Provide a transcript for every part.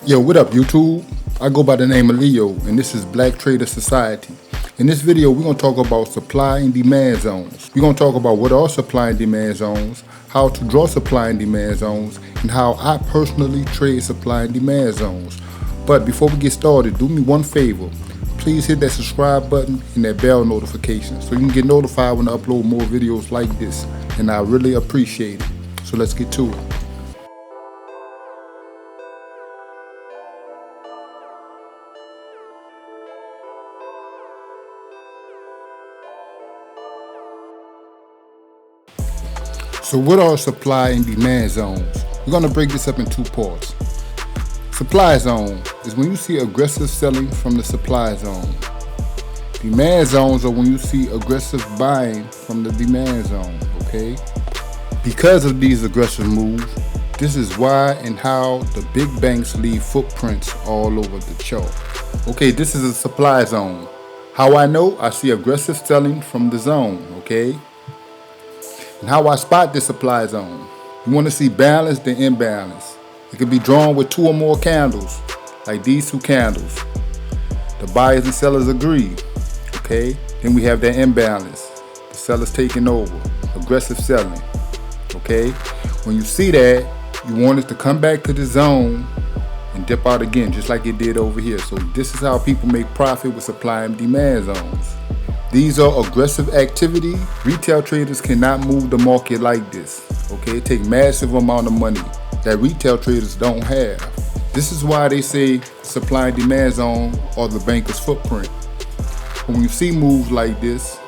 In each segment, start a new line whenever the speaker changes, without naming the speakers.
Yo, what up YouTube? I go by the name of Leo and this is Black Trader Society. In this video, we're going to talk about supply and demand zones. We're going to talk about what are supply and demand zones, how to draw supply and demand zones, and how I personally trade supply and demand zones. But before we get started, do me one favor. Please hit that subscribe button and that bell notification so you can get notified when I upload more videos like this. And I really appreciate it. So let's get to it. So what are supply and demand zones? We're going to break this up in two parts. Supply zone is when you see aggressive selling from the supply zone. Demand zones are when you see aggressive buying from the demand zone, okay? Because of these aggressive moves, this is why and how the big banks leave footprints all over the chart. Okay, this is a supply zone. How I know? I see aggressive selling from the zone, okay? And how I spot this supply zone. You want to see balance then imbalance. It could be drawn with two or more candles, like these two candles. The buyers and sellers agree, okay? Then we have that imbalance. The sellers taking over, aggressive selling, okay? When you see that, you want it to come back to the zone and dip out again, just like it did over here. So this is how people make profit with supply and demand zones. These are aggressive activity. Retail traders cannot move the market like this. Okay, it takes massive amount of money that retail traders don't have. This is why they say supply and demand zone or the banker's footprint. When you see moves like this,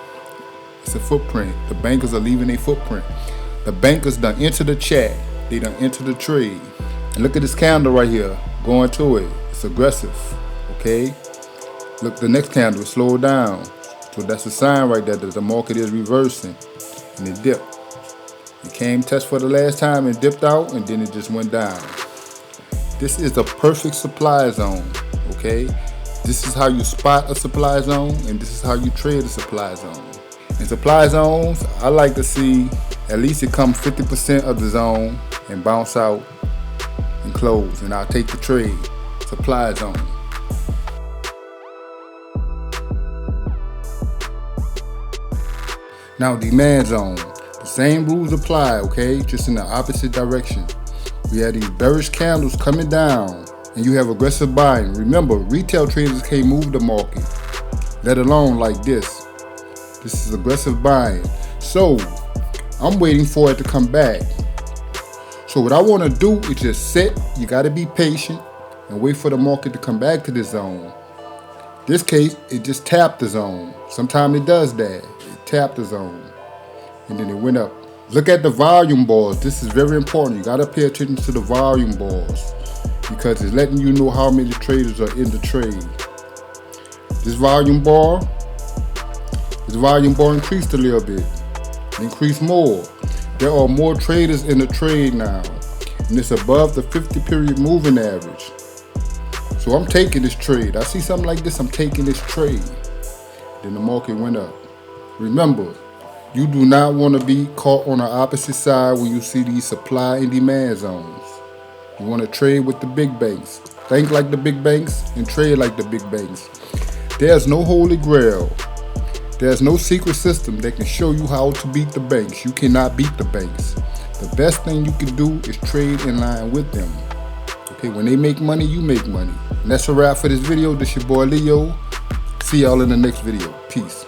it's a footprint. The bankers are leaving a footprint. The bankers done enter the chat. They done enter the trade. And look at this candle right here, going to it. It's aggressive, okay? Look, the next candle, slow down. So that's a sign right there that the market is reversing and it dipped. It came test for the last time and dipped out and then it just went down. This is the perfect supply zone, okay? This is how you spot a supply zone and this is how you trade a supply zone. In supply zones, I like to see at least it come 50% of the zone and bounce out and close, and I'll take the trade. Supply zone. Now demand zone, the same rules apply, okay? Just in the opposite direction. We have these bearish candles coming down and you have aggressive buying. Remember, retail traders can't move the market, let alone like this. This is aggressive buying. So I'm waiting for it to come back. So what I want to do is just sit, you got to be patient and wait for the market to come back to this zone. This case, it just tapped the zone. Sometimes it does that. It tapped the zone and then it went up. Look at the volume bars. This is very important. You got to pay attention to the volume bars because it's letting you know how many traders are in the trade. This volume bar increased a little bit. Increased more. There are more traders in the trade now and it's above the 50 period moving average. So I'm taking this trade. I see something like this, I'm taking this trade. Then the market went up. Remember, you do not want to be caught on the opposite side when you see these supply and demand zones. You want to trade with the big banks. Think like the big banks and trade like the big banks. There's no holy grail. There's no secret system that can show you how to beat the banks. You cannot beat the banks. The best thing you can do is trade in line with them. Okay, when they make money, you make money. And that's a wrap for this video. This your boy Leo. See y'all in the next video. Peace.